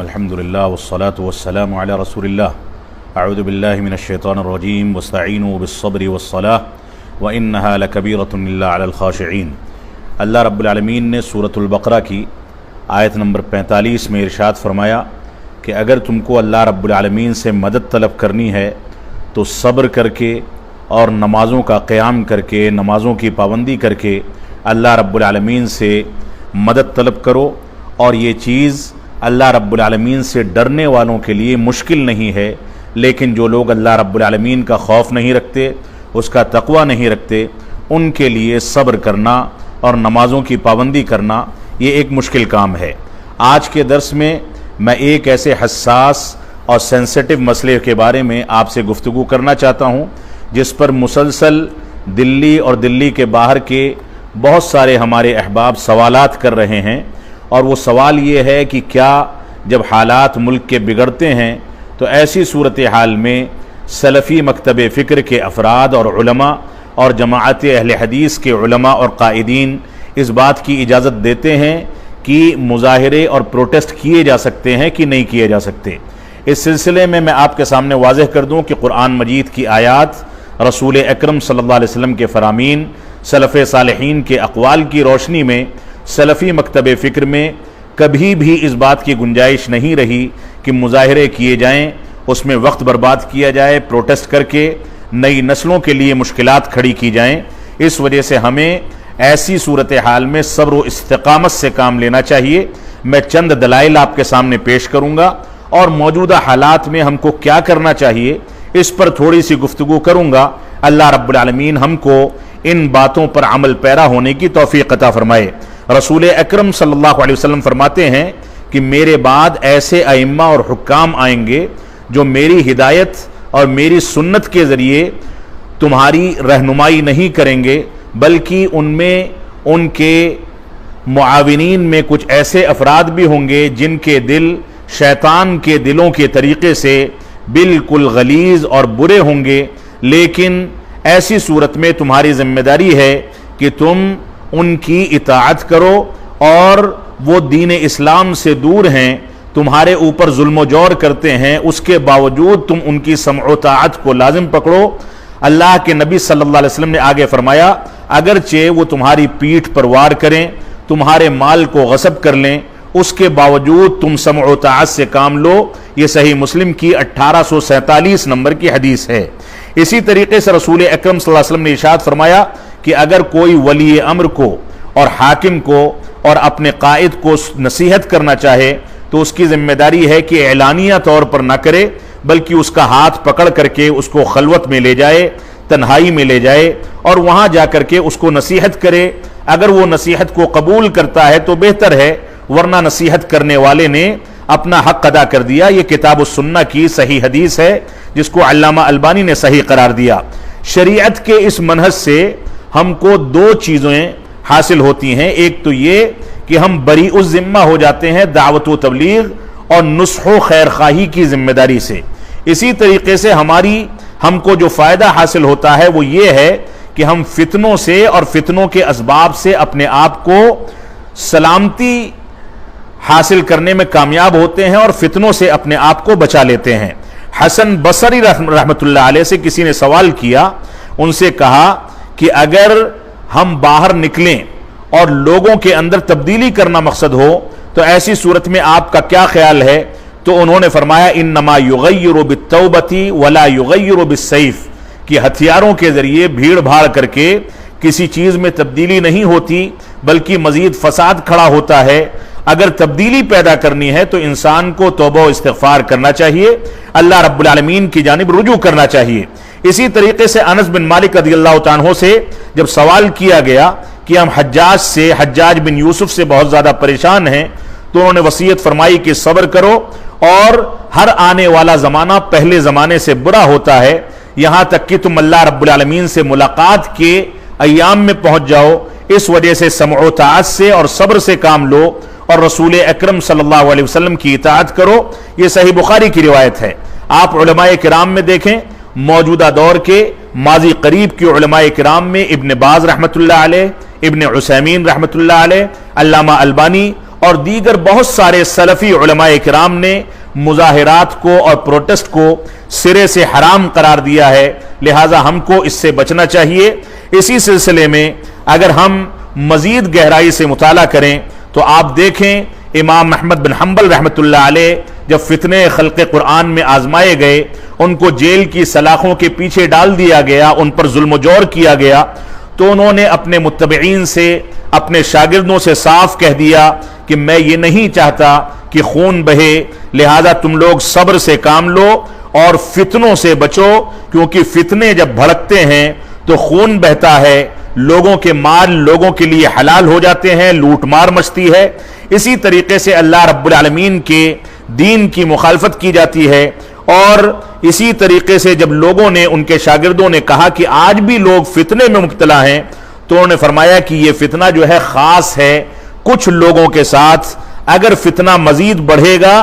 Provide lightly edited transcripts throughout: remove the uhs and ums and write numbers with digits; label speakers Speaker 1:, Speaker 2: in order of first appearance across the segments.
Speaker 1: अल्हम्दुलिल्लाह वस्सलातु वस्सलामु अला रसूलिल्लाह अऊज़ु बिल्लाहि मिनश्शैतानिर्रजीम वस्तईनु बिस्सब्रि वस्सलाह व इन्नहा लकबीरतुन इल्ला अलल खाशिईन। अल्लाह रब्बुल आलमीन ने सूरतुल बकरा की आयत नंबर 45 में इरशाद फरमाया कि अगर तुमको अल्लाह रब्बुल आलमीन से मदद तलब करनी है तो सब्र करके और नमाज़ों का क़याम करके, नमाज़ों की पाबंदी करके अल्लाह रब्बुल आलमीन से मदद तलब करो। और ये चीज़ अल्लाह रब्बुल आलमीन से डरने वालों के लिए मुश्किल नहीं है, लेकिन जो लोग अल्लाह रब्बुल आलमीन का खौफ नहीं रखते, उसका तक़वा नहीं रखते, उनके लिए सब्र करना और नमाज़ों की पाबंदी करना ये एक मुश्किल काम है। आज के दर्स में मैं एक ऐसे हसास और सेंसिटिव मसले के बारे में आपसे गुफ्तगू करना चाहता हूँ जिस पर मुसलसल दिल्ली और दिल्ली के बाहर के बहुत सारे हमारे अहबाब सवालात कर रहे हैं। और वो सवाल ये है कि क्या जब हालात मुल्क के बिगड़ते हैं तो ऐसी सूरत हाल में सलफ़ी मकतब फ़िक्र के अफराद और उलमा और जमाअत अहले हदीस के उलमा और कायदीन इस बात की इजाज़त देते हैं कि मुज़ाहिरे और प्रोटेस्ट किए जा सकते हैं कि नहीं किए जा सकते। इस सिलसिले में मैं आपके सामने वाज़ेह कर दूं कि कुरान मजीद की आयात, रसूल अकरम सल्लल्लाहु अलैहि वसल्लम के फ़रामीन, सलफ़ सालिहीन के अक़वाल की रोशनी में सलफ़ी मकतब फ़िक्र में कभी भी इस बात की गुंजाइश नहीं रही कि मुज़ाहिरे किए जाएं, उसमें वक्त बर्बाद किया जाए, प्रोटेस्ट करके नई नस्लों के लिए मुश्किलात खड़ी की जाएं। इस वजह से हमें ऐसी सूरत हाल में सब्र व इस्तिक़ामत से काम लेना चाहिए। मैं चंद दलाइल आपके सामने पेश करूँगा और मौजूदा हालात में हमको क्या करना चाहिए इस पर थोड़ी सी गुफ्तगू करूँगा। अल्लाह रब्बुल आलमीन हमको इन बातों पर अमल पैरा होने की तौफीक अता फरमाए। रसूल अकरम सल्लल्लाहु अलैहि वसल्लम फरमाते हैं कि मेरे बाद ऐसे अइम्मा और हुक्काम आएंगे जो मेरी हिदायत और मेरी सुन्नत के ज़रिए तुम्हारी रहनुमाई नहीं करेंगे, बल्कि उनमें उनके मुआविनीन में कुछ ऐसे अफराद भी होंगे जिनके दिल शैतान के दिलों के तरीक़े से बिल्कुल गलीज़ और बुरे होंगे। लेकिन ऐसी सूरत में तुम्हारी ज़िम्मेदारी है कि तुम उनकी इताअत करो, और वो दीन इस्लाम से दूर हैं, तुम्हारे ऊपर जुल्म जौर करते हैं, उसके बावजूद तुम उनकी समअ ताअत को लाजिम पकड़ो। अल्लाह के नबी सल्लल्लाहु अलैहि वसल्लम ने आगे फरमाया, अगरचे वो तुम्हारी पीठ पर वार करें, तुम्हारे माल को गसब कर लें, उसके बावजूद तुम समअ ताअत से काम लो। ये सही मुस्लिम की 1847 नंबर की हदीस है। इसी तरीके से रसूल अकरम सल्लल्लाहु अलैहि वसल्लम ने इरशाद फरमाया कि अगर कोई वली अम्र को और हाकिम को और अपने कायद को नसीहत करना चाहे तो उसकी जिम्मेदारी है कि एलानिया तौर पर ना करे, बल्कि उसका हाथ पकड़ करके उसको खलवत में ले जाए, तन्हाई में ले जाए और वहां जाकर के उसको नसीहत करे। अगर वो नसीहत को कबूल करता है तो बेहतर है, वरना नसीहत करने वाले ने अपना हक अदा कर दिया। ये किताब सुन्ना की सही हदीस है जिसको अल्लामा अलबानी ने सही करार दिया। शरीयत के इस मनहज से हमको दो चीज़ें हासिल होती हैं। एक तो ये कि हम बरी उस जिम्मा हो जाते हैं दावत व तबलीग और नुस्ख़ो खैर खाही की जिम्मेदारी से। इसी तरीके से हमको जो फ़ायदा हासिल होता है वो ये है कि हम फितनों से और फितनों के असबाब से अपने आप को सलामती हासिल करने में कामयाब होते हैं और फितनों से अपने आप को बचा लेते हैं। हसन बसरी रहमतुल्लाह अलैह से किसी ने सवाल किया, उनसे कहा कि अगर हम बाहर निकलें और लोगों के अंदर तब्दीली करना मकसद हो तो ऐसी सूरत में आपका क्या ख्याल है? तो उन्होंने फरमाया, इन्नमा युगय्यिरु बित्तौबती वला युगय्यिरु बिस्सैफ, कि हथियारों के जरिए भीड़ भाड़ करके किसी चीज में तब्दीली नहीं होती, बल्कि मजीद फसाद खड़ा होता है। अगर तब्दीली पैदा करनी है तो इंसान को तौबा व इस्तिग़फ़ार करना चाहिए, अल्लाह रब्बुल आलमीन की जानिब रुजू करना चाहिए। इसी तरीके से अनस बिन मालिक रज़ियल्लाहु ताला अन्हु से जब सवाल किया गया कि हम हज्जाज बिन यूसुफ से बहुत ज्यादा परेशान हैं, तो उन्होंने वसीयत फरमाई कि सब्र करो, और हर आने वाला जमाना पहले जमाने से बुरा होता है, यहां तक कि तुम अल्लाह रब्बुल आलमीन से मुलाकात के अय्याम में पहुंच जाओ। इस वजह से समअ ताअत से और सब्र से काम लो और रसूल अकरम सल्लल्लाहु अलैहि वसल्लम की इताअत करो। यह सही बुखारी की रिवायत है। आप उलमाए किराम में देखें, मौजूदा दौर के माजी करीब के उलमाए किराम में इब्न बाज रहमतुल्लाह अलैह, इब्न उसैमीन रहमतुल्लाह अलैह, अल्लामा अलबानी और दीगर बहुत सारे सलफी उलमाए किराम ने मुजाहिरात को और प्रोटेस्ट को सिरे से हराम करार दिया है, लिहाजा हमको इससे बचना चाहिए। इसी सिलसिले में अगर हम मजीद गहराई से मुताला करें तो आप देखें इमाम अहमद बिन हंबल रहमतुल्लाह अलैह जब फितने खल्क़े कुरान में आजमाए गए, उनको जेल की सलाखों के पीछे डाल दिया गया, उन पर जुल्म जोर किया गया, तो उन्होंने अपने मुत्तबईन से, अपने शागिर्दों से साफ कह दिया कि मैं ये नहीं चाहता कि खून बहे, लिहाजा तुम लोग सब्र से काम लो और फितनों से बचो, क्योंकि फितने जब भड़कते हैं तो खून बहता है, लोगों के माल लोगों के लिए हलाल हो जाते हैं, लूटमार मचती है। इसी तरीके से अल्लाह रब्बुल आलमीन के दीन की मुखालफत की जाती है। और इसी तरीके से जब लोगों ने, उनके शागिर्दों ने कहा कि आज भी लोग फितने में मुब्तला हैं, तो उन्होंने फरमाया कि यह फितना जो है खास है कुछ लोगों के साथ। अगर फितना मजीद बढ़ेगा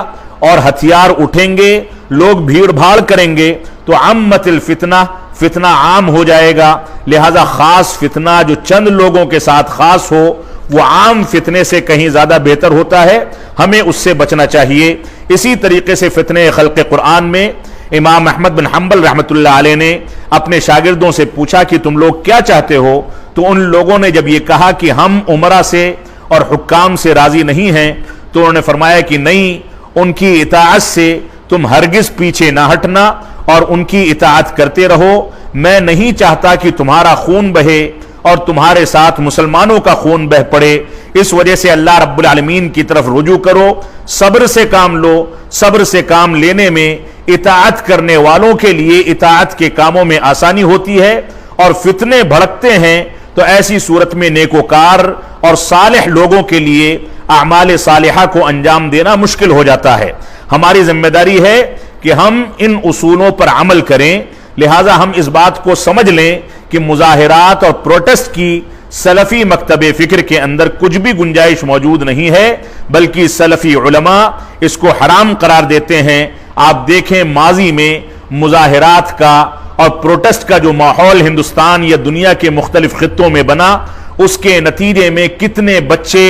Speaker 1: और हथियार उठेंगे, लोग भीड़ भाड़ करेंगे, तो अम्मतिल फितना, फितना आम हो जाएगा। लिहाजा खास फितना जो चंद लोगों के साथ खास हो, वो आम फितने से कहीं ज्यादा बेहतर होता है, हमें उससे बचना चाहिए। इसी तरीके से फितने खल्क़े कुरान में इमाम अहमद बिन हंबल रहमतुल्लाह अलैह ने अपने शागिर्दों से पूछा कि तुम लोग क्या चाहते हो, तो उन लोगों ने जब ये कहा कि हम उमरा से और हुक्काम से राजी नहीं हैं, तो उन्होंने फरमाया कि नहीं, उनकी इताअत से तुम हरगिज पीछे ना हटना और उनकी इताअत करते रहो। मैं नहीं चाहता कि तुम्हारा खून बहे और तुम्हारे साथ मुसलमानों का खून बह पड़े। इस वजह से अल्लाह रब्बुल आलमीन की तरफ रुजू करो, सब्र से काम लो। सब्र से काम लेने में इताअत करने वालों के लिए इताअत के कामों में आसानी होती है, और फितने भड़कते हैं तो ऐसी सूरत में नेकोकार और सालेह लोगों के लिए आमाल सालिहा को अंजाम देना मुश्किल हो जाता है। हमारी जिम्मेदारी है कि हम इन उसूलों पर अमल करें। लिहाजा हम इस बात को समझ लें कि मुजाहिरात और प्रोटेस्ट की सलफी मकतबे फिक्र के अंदर कुछ भी गुंजाइश मौजूद नहीं है, बल्कि सलफी उलमा इसको हराम करार देते हैं। आप देखें माजी में मुजाहिरात का और प्रोटेस्ट का जो माहौल हिंदुस्तान या दुनिया के मुख्तलिफ खित्तों में बना, उसके नतीजे में कितने बच्चे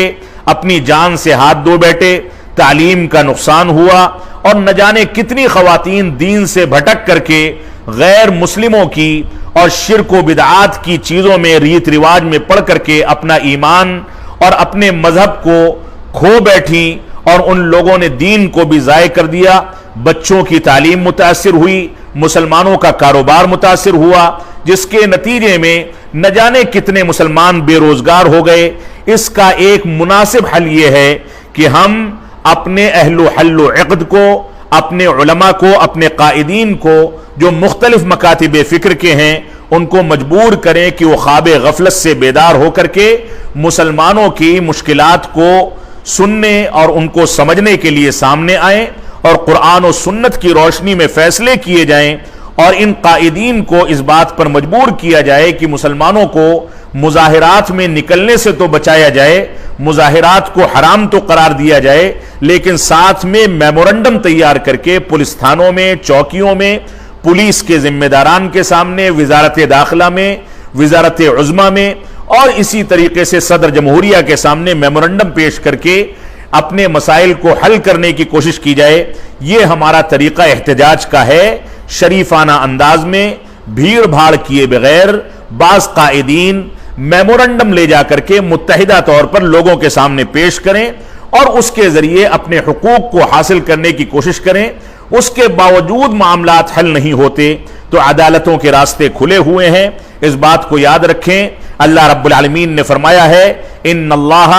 Speaker 1: अपनी जान से हाथ धो बैठे, तालीम का नुकसान हुआ, और न जाने कितनी खवातीन दीन से भटक करके गैर मुस्लिमों की और शिर्क व बिदआत की चीजों में, रीत रिवाज में पढ़ करके अपना ईमान और अपने मजहब को खो बैठी, और उन लोगों ने दीन को भी जाय कर दिया। बच्चों की तालीम मुतासिर हुई, मुसलमानों का कारोबार मुतासिर हुआ, जिसके नतीजे में न जाने कितने मुसलमान बेरोजगार हो गए। इसका एक मुनासिब हल यह है कि हम अपने अहलो हल्लो इक़्द को, अपने उलमा को, अपने कायदीन को, जो मुख्तलिफ मकातिब फिक्र के हैं, उनको मजबूर करें कि वो ख्वाब गफलत से बेदार होकर के मुसलमानों की मुश्किलात को सुनने और उनको समझने के लिए सामने आए, और कुरान और सुन्नत की रोशनी में फैसले किए जाएं, और इन कायदीन को इस बात पर मजबूर किया जाए कि मुसलमानों को मुजाहिरात में निकलने से तो बचाया जाए, मुजाहिरात को हराम तो करार दिया जाए, लेकिन साथ में मेमोरेंडम तैयार करके पुलिस थानों में, चौकियों में, पुलिस के जिम्मेदारान के सामने, वजारत दाखिला में, वजारत उज़्मा में, और इसी तरीके से सदर जमहूरिया के सामने मेमोरेंडम पेश करके अपने मसाइल को हल करने की कोशिश की जाए। यह हमारा तरीका एहतजाज का है। शरीफाना अंदाज में, भीड़ भाड़ किए बगैर, बाज कायदीन मेमोरेंडम ले जाकर के मुत्तहिदा तौर पर लोगों के सामने पेश करें और उसके जरिए अपने हुकूक को हासिल करने की कोशिश करें। उसके बावजूद मामलात हल नहीं होते तो अदालतों के रास्ते खुले हुए हैं। इस बात को याद रखें। अल्लाह रब्बुल आलमीन ने फरमाया है, इन्नल्लाह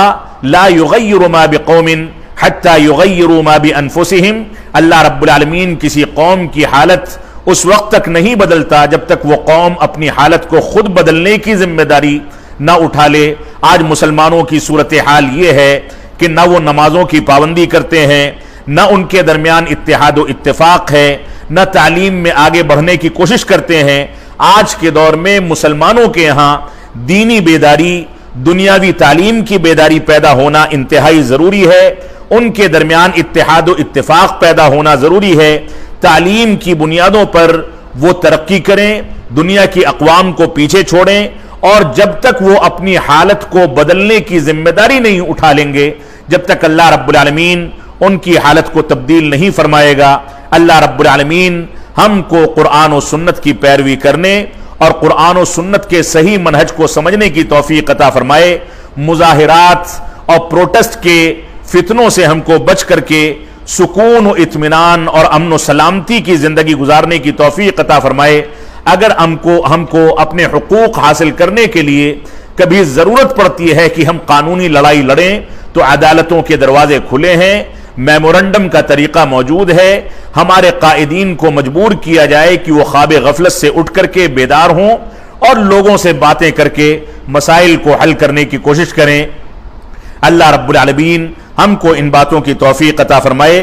Speaker 1: ला युगय्यिरु मा बिकौमिन हत्ता युगय्यिरु मा बिअनफुसिहिम। अल्लाह रब्बुल आलमीन किसी कौम की हालत उस वक्त तक नहीं बदलता जब तक वो कौम अपनी हालत को खुद बदलने की जिम्मेदारी ना उठा ले। आज मुसलमानों की सूरत हाल ये है कि ना वो नमाजों की पाबंदी करते हैं, न उनके दरमियान इत्तेहाद व इत्तेफाक है, न तालीम में आगे बढ़ने की कोशिश करते हैं। आज के दौर में मुसलमानों के यहाँ दीनी बेदारी, दुनियावी तालीम की बेदारी पैदा होना इंतहाई जरूरी है। उनके दरमियान इत्तेहाद व इत्तेफाक पैदा होना जरूरी है। तालीम की बुनियादों पर वो तरक्की करें, दुनिया की अक़वाम को पीछे छोड़ें, और जब तक वो अपनी हालत को बदलने की जिम्मेदारी नहीं उठा लेंगे, जब तक अल्लाह रब्बुल आलमीन उनकी हालत को तब्दील नहीं फरमाएगा, अल्लाह रब्बुल आलमीन हमको कुरान और सुन्नत की पैरवी करने और कुरान और सुन्नत के सही मनहज को समझने की तौफीक अता फरमाए। मुजाहिरात और प्रोटेस्ट के फितनों से हमको बच करके सुकून और इत्मीनान और अमन और सलामती की जिंदगी गुजारने की तौफीक अता फरमाए। अगर हमको अपने हुकूक हासिल करने के लिए कभी जरूरत पड़ती है कि हम कानूनी लड़ाई लड़ें, तो अदालतों के दरवाजे खुले हैं, मेमोरेंडम का तरीका मौजूद है। हमारे कायदीन को मजबूर किया जाए कि वो ख्वाब गफलत से उठ करके बेदार हों और लोगों से बातें करके मसाइल को हल करने की कोशिश करें। अल्लाह रब्बुल आलमीन हमको इन बातों की तौफीक अता फरमाए।